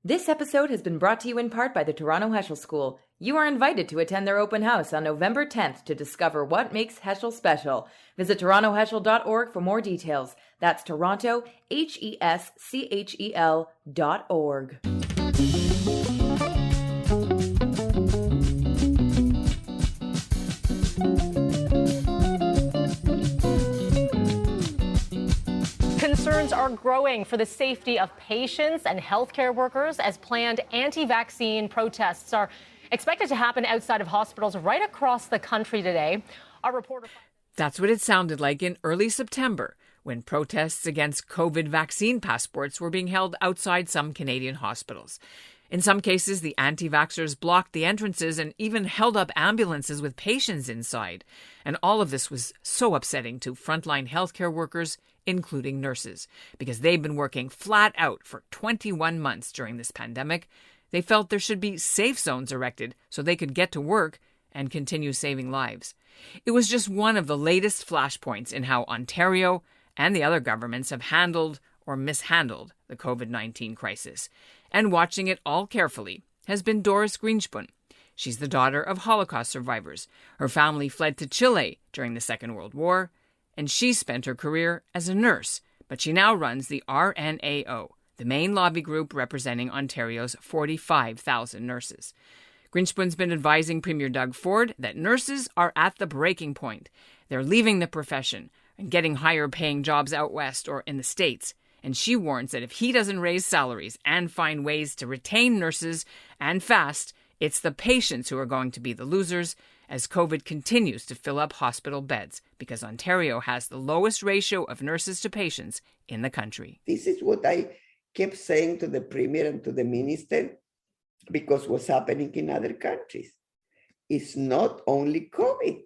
This episode has been brought to you in part by the Toronto Heschel School. You are invited to attend their open house on November 10th to discover what makes Heschel special. Visit torontoheschel.org for more details. That's Toronto, HESCHEL.org. Concerns are growing for the safety of patients and healthcare workers as planned anti-vaccine protests are expected to happen outside of hospitals right across the country today. Our reporter. That's what it sounded like in early September when protests against COVID vaccine passports were being held outside some Canadian hospitals. In some cases, the anti-vaxxers blocked the entrances and even held up ambulances with patients inside. And all of this was so upsetting to frontline healthcare workers, including nurses, because they've been working flat out for 21 months during this pandemic. They felt there should be safe zones erected so they could get to work and continue saving lives. It was just one of the latest flashpoints in how Ontario and the other governments have handled or mishandled the COVID-19 crisis. And watching it all carefully has been Doris Grinspun. She's the daughter of Holocaust survivors. Her family fled to Chile during the Second World War, and she spent her career as a nurse, but she now runs the RNAO, the main lobby group representing Ontario's 45,000 nurses. Grinspun's been advising Premier Doug Ford that nurses are at the breaking point. They're leaving the profession and getting higher-paying jobs out west or in the States. And she warns that if he doesn't raise salaries and find ways to retain nurses and fast, it's the patients who are going to be the losers as COVID continues to fill up hospital beds because Ontario has the lowest ratio of nurses to patients in the country. This is what I kept saying to the Premier and to the Minister because what's happening in other countries. It's not only COVID,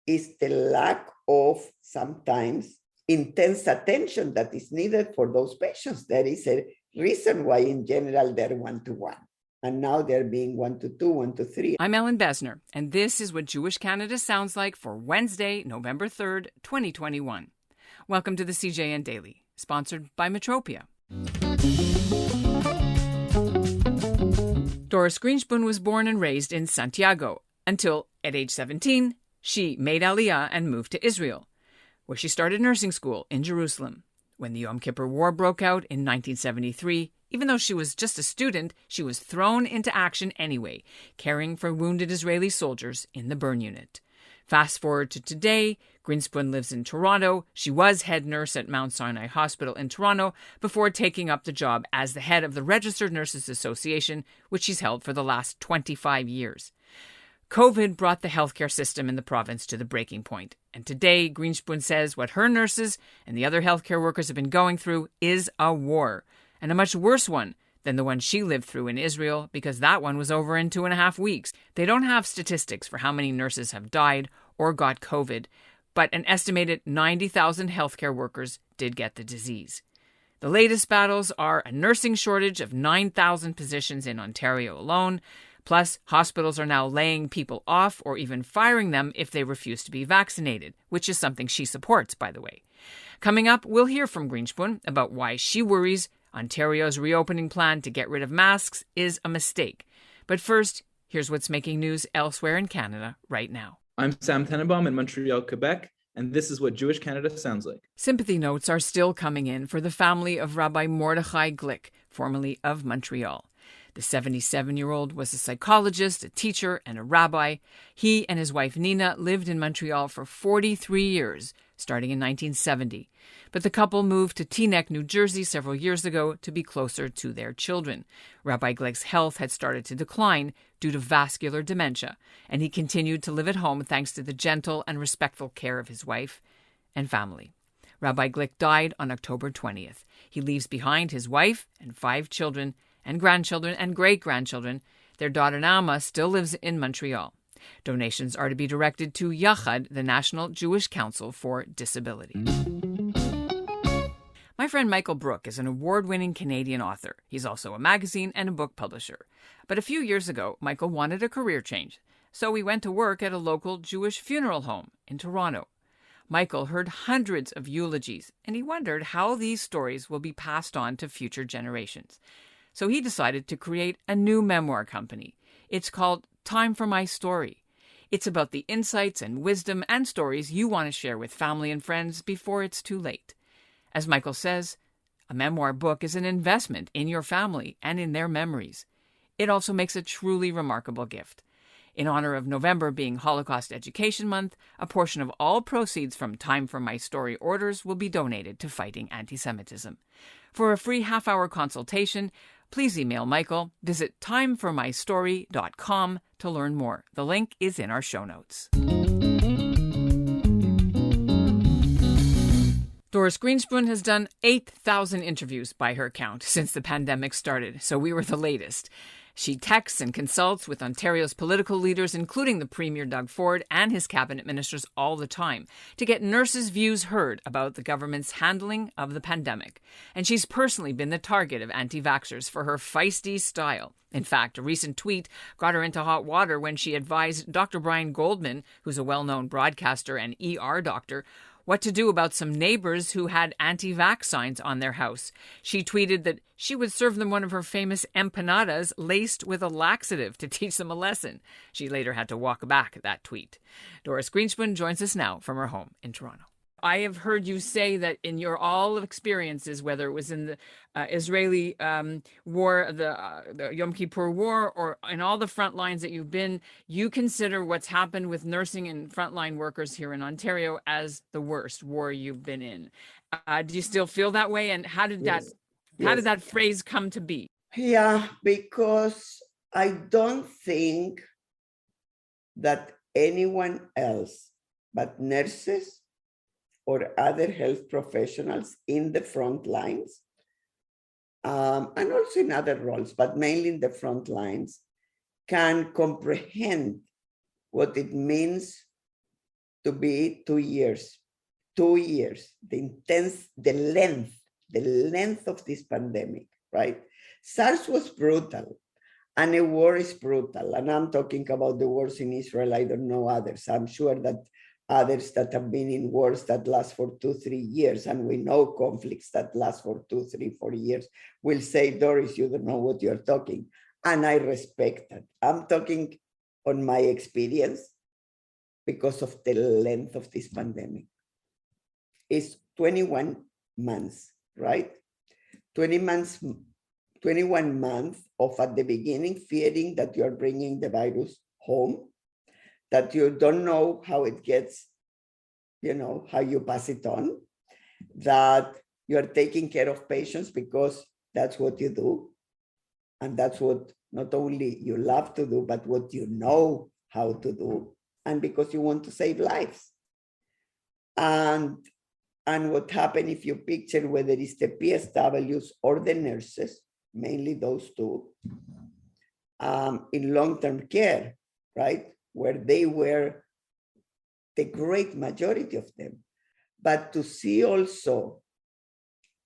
it's the lack of sometimes intense attention that is needed for those patients. There is a reason why in general they're 1-to-1. And now they're being 1-to-2, 1-to-3. I'm Ellen Besner, and this is what Jewish Canada sounds like for Wednesday, November 3rd, 2021. Welcome to the CJN Daily, sponsored by Metropia. Doris Grinspun was born and raised in Santiago until, at age 17, she made Aliyah and moved to Israel, where she started nursing school in Jerusalem. When the Yom Kippur War broke out in 1973, even though she was just a student, she was thrown into action anyway, caring for wounded Israeli soldiers in the burn unit. Fast forward to today, Grinspun lives in Toronto. She was head nurse at Mount Sinai Hospital in Toronto before taking up the job as the head of the Registered Nurses Association, which she's held for the last 25 years. COVID brought the healthcare system in the province to the breaking point. And today, Grinspun says what her nurses and the other healthcare workers have been going through is a war, and a much worse one than the one she lived through in Israel, because that one was over in 2.5 weeks. They don't have statistics for how many nurses have died or got COVID, but an estimated 90,000 healthcare workers did get the disease. The latest battles are a nursing shortage of 9,000 positions in Ontario alone. Plus, hospitals are now laying people off or even firing them if they refuse to be vaccinated, which is something she supports, by the way. Coming up, we'll hear from Grinspun about why she worries Ontario's reopening plan to get rid of masks is a mistake. But first, here's what's making news elsewhere in Canada right now. I'm Sam Tenenbaum in Montreal, Quebec, and this is what Jewish Canada sounds like. Sympathy notes are still coming in for the family of Rabbi Mordechai Glick, formerly of Montreal. The 77-year-old was a psychologist, a teacher, and a rabbi. He and his wife Nina lived in Montreal for 43 years, starting in 1970. But the couple moved to Teaneck, New Jersey several years ago to be closer to their children. Rabbi Glick's health had started to decline due to vascular dementia, and he continued to live at home thanks to the gentle and respectful care of his wife and family. Rabbi Glick died on October 20th. He leaves behind his wife and 5 children and grandchildren and great-grandchildren. Their daughter Naama still lives in Montreal. Donations are to be directed to Yachad, the National Jewish Council for Disability. My friend Michael Brook is an award-winning Canadian author. He's also a magazine and a book publisher. But a few years ago, Michael wanted a career change, so he went to work at a local Jewish funeral home in Toronto. Michael heard hundreds of eulogies, and he wondered how these stories will be passed on to future generations. So he decided to create a new memoir company. It's called Time for My Story. It's about the insights and wisdom and stories you want to share with family and friends before it's too late. As Michael says, a memoir book is an investment in your family and in their memories. It also makes a truly remarkable gift. In honor of November being Holocaust Education Month, a portion of all proceeds from Time for My Story orders will be donated to fighting anti-Semitism. For a free half-hour consultation, please email Michael. Visit timeformystory.com to learn more. The link is in our show notes. Doris Grinspun has done 8,000 interviews by her count since the pandemic started, so we were the latest. She texts and consults with Ontario's political leaders, including the Premier Doug Ford and his cabinet ministers all the time, to get nurses' views heard about the government's handling of the pandemic. And she's personally been the target of anti-vaxxers for her feisty style. In fact, a recent tweet got her into hot water when she advised Dr. Brian Goldman, who's a well-known broadcaster and ER doctor, what to do about some neighbors who had anti-vax signs on their house. She tweeted that she would serve them one of her famous empanadas laced with a laxative to teach them a lesson. She later had to walk back that tweet. Doris Grinspun joins us now from her home in Toronto. I have heard you say that in your all experiences, whether it was in the Israeli war, the Yom Kippur War, or in all the front lines that you've been, you consider what's happened with nursing and frontline workers here in Ontario as the worst war you've been in. Do you still feel that way? And how did that phrase come to be? Yeah, because I don't think that anyone else but nurses or other health professionals in the front lines, and also in other roles, but mainly in the front lines, can comprehend what it means to be 2 years. 2 years, the length of this pandemic, right? SARS was brutal, and a war is brutal. And I'm talking about the wars in Israel. I don't know others. I'm sure that others that have been in wars that last for 2-3 years, and we know conflicts that last for 2, 3, 4 years, will say, Doris, you don't know what you're talking. And I respect that. I'm talking on my experience because of the length of this pandemic. It's 21 months, right? 21 months of at the beginning fearing that you're bringing the virus home, that you don't know how it gets, how you pass it on, that you're taking care of patients because that's what you do. And that's what not only you love to do, but what you know how to do. And because you want to save lives. And what happened if you picture whether it's the PSWs or the nurses, mainly those two, in long-term care, right? Where they were the great majority of them. But to see also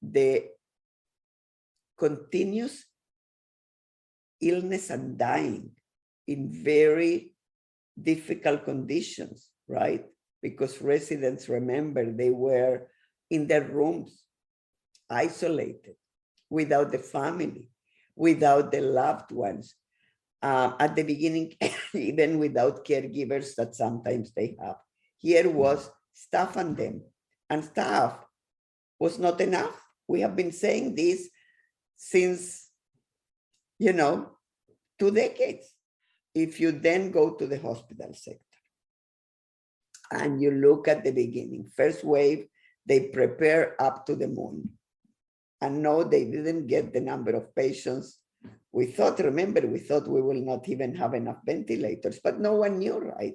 the continuous illness and dying in very difficult conditions, right? Because residents, remember, they were in their rooms, isolated, without the family, without the loved ones. At the beginning, even without caregivers that sometimes they have. Here was staff on them, and staff was not enough. We have been saying this since, 2 decades. If you then go to the hospital sector and you look at the beginning, first wave, they prepare up to the moon. And no, they didn't get the number of patients. We thought we will not even have enough ventilators, but no one knew, right?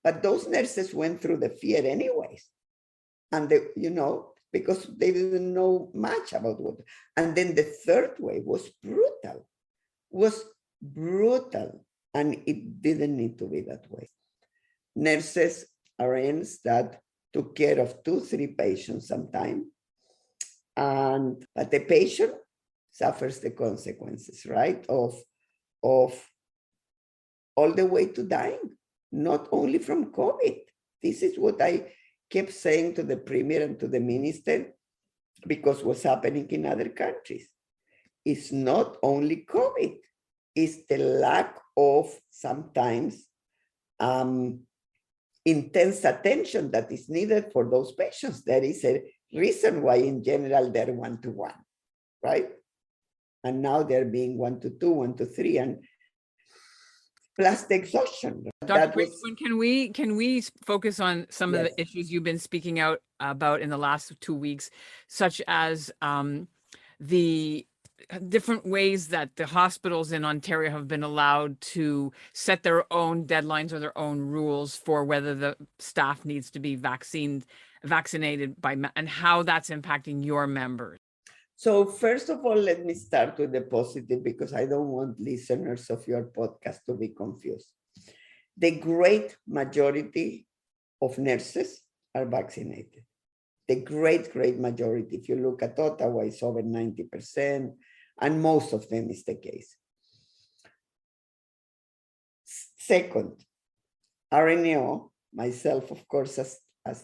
But those nurses went through the fear anyways. And they, because they didn't know much about what. And then the third wave was brutal. And it didn't need to be that way. Nurses, RNs that took care of 2-3 patients sometimes. But the patient suffers the consequences, right? Of all the way to dying, not only from COVID. This is what I kept saying to the Premier and to the Minister, because what's happening in other countries. is not only COVID, it's the lack of sometimes intense attention that is needed for those patients. There is a reason why in general they're 1-to-1, right? And now they're being 1-to-2, 1-to-3, and plus the exhaustion. Dr. Grinspun, can we focus on some of the issues you've been speaking out about in the last 2 weeks, such as the different ways that the hospitals in Ontario have been allowed to set their own deadlines or their own rules for whether the staff needs to be vaccinated by, and how that's impacting your members? So first of all, let me start with the positive, because I don't want listeners of your podcast to be confused. The great majority of nurses are vaccinated. The great majority. If you look at Ottawa, it's over 90%, and most of them is the case. Second, RNO, myself, of course, as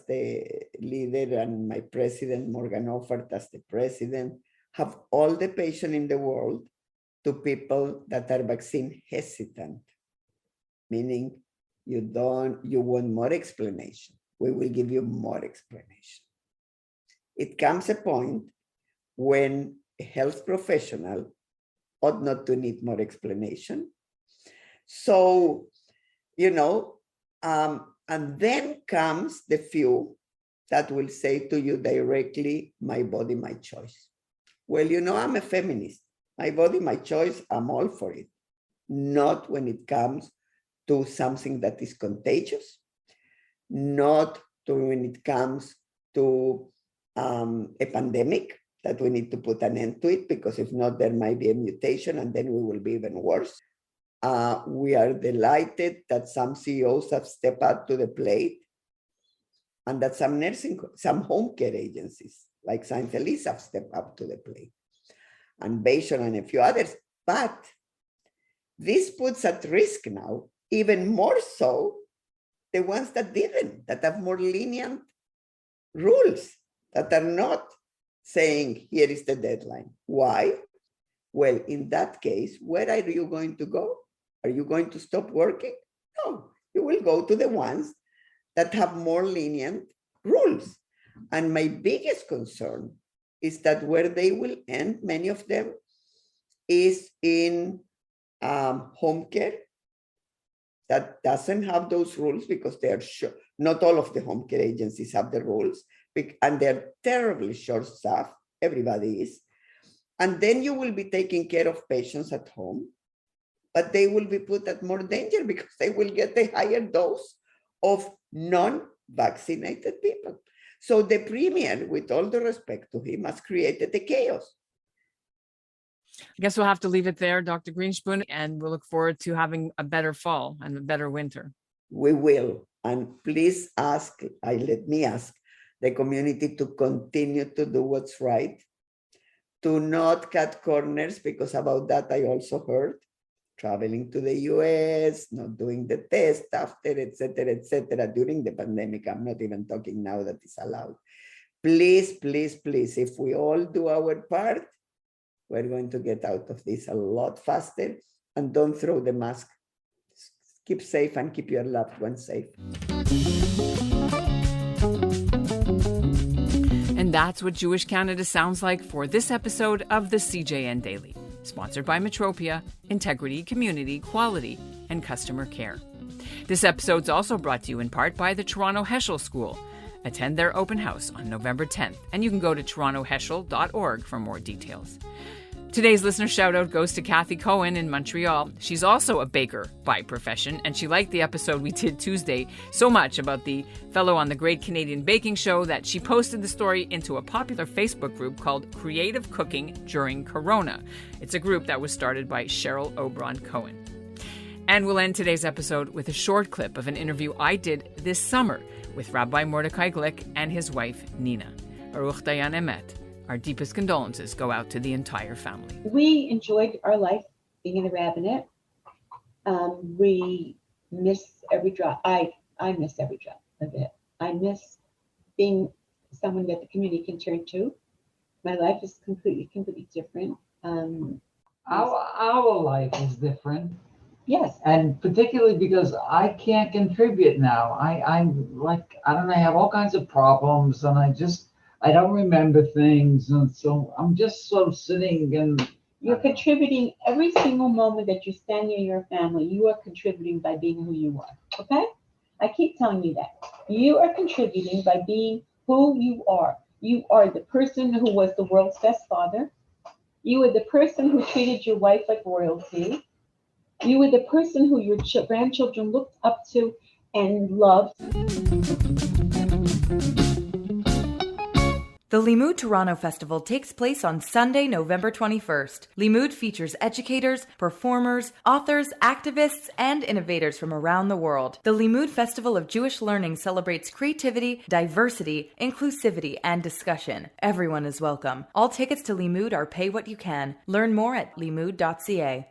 the leader, and my president, Morgan Offert, as the president, have all the patience in the world to people that are vaccine hesitant, meaning you want more explanation. We will give you more explanation. It comes a point when a health professional ought not to need more explanation. So, and then comes the few that will say to you directly, my body, my choice. Well, I'm a feminist. My body, my choice, I'm all for it. Not when it comes to something that is contagious, not when it comes to a pandemic that we need to put an end to it, because if not, there might be a mutation and then we will be even worse. We are delighted that some CEOs have stepped up to the plate, and that some home care agencies like St. Elise have stepped up to the plate, and Bayshore and a few others. But this puts at risk now, even more so, the ones that didn't, that have more lenient rules, that are not saying, here is the deadline. Why? Well, in that case, where are you going to go? Are you going to stop working? No, you will go to the ones that have more lenient rules. And my biggest concern is that where they will end, many of them, is in home care that doesn't have those rules, because they are sure not all of the home care agencies have the rules, and they're terribly short-staffed. Everybody is. And then you will be taking care of patients at home, but they will be put at more danger because they will get a higher dose of non-vaccinated people. So the premier, with all the respect to him, has created a chaos. I guess we'll have to leave it there, Dr. Grinspun, and we'll look forward to having a better fall and a better winter. We will. And please let me ask the community to continue to do what's right, to not cut corners, because about that I also heard, traveling to the US, not doing the test after, et cetera, during the pandemic. I'm not even talking now that it's allowed. Please, please, please, if we all do our part, we're going to get out of this a lot faster. And don't throw the mask. Keep safe and keep your loved ones safe. And that's what Jewish Canada sounds like for this episode of the CJN Daily, sponsored by Metropia, Integrity, Community, Quality, and Customer Care. This episode's also brought to you in part by the Toronto Heschel School. Attend their open house on November 10th, and you can go to torontoheschel.org for more details. Today's listener shout-out goes to Kathy Cohen in Montreal. She's also a baker by profession, and she liked the episode we did Tuesday so much about the fellow on the Great Canadian Baking Show that she posted the story into a popular Facebook group called Creative Cooking During Corona. It's a group that was started by Cheryl Obron Cohen. And we'll end today's episode with a short clip of an interview I did this summer with Rabbi Mordecai Glick and his wife, Nina. Baruch Dayan Emet. Our deepest condolences go out to the entire family. We enjoyed our life being in the rabbinate. We miss every drop. I miss every drop of it. I miss being someone that the community can turn to. My life is completely different. Our life is different. Yes. And particularly because I can't contribute now. I'm like, I don't know, I have all kinds of problems and I don't remember things. And so I'm just sort of sitting and You're contributing every single moment that you stand near your family. You are contributing by being who you are. Okay? I keep telling you that. You are contributing by being who you are. You are the person who was the world's best father. You are the person who treated your wife like royalty. You were the person who your grandchildren looked up to and loved. The Limmud Toronto Festival takes place on Sunday, November 21st. Limmud features educators, performers, authors, activists, and innovators from around the world. The Limmud Festival of Jewish Learning celebrates creativity, diversity, inclusivity, and discussion. Everyone is welcome. All tickets to Limmud are pay what you can. Learn more at limmud.ca.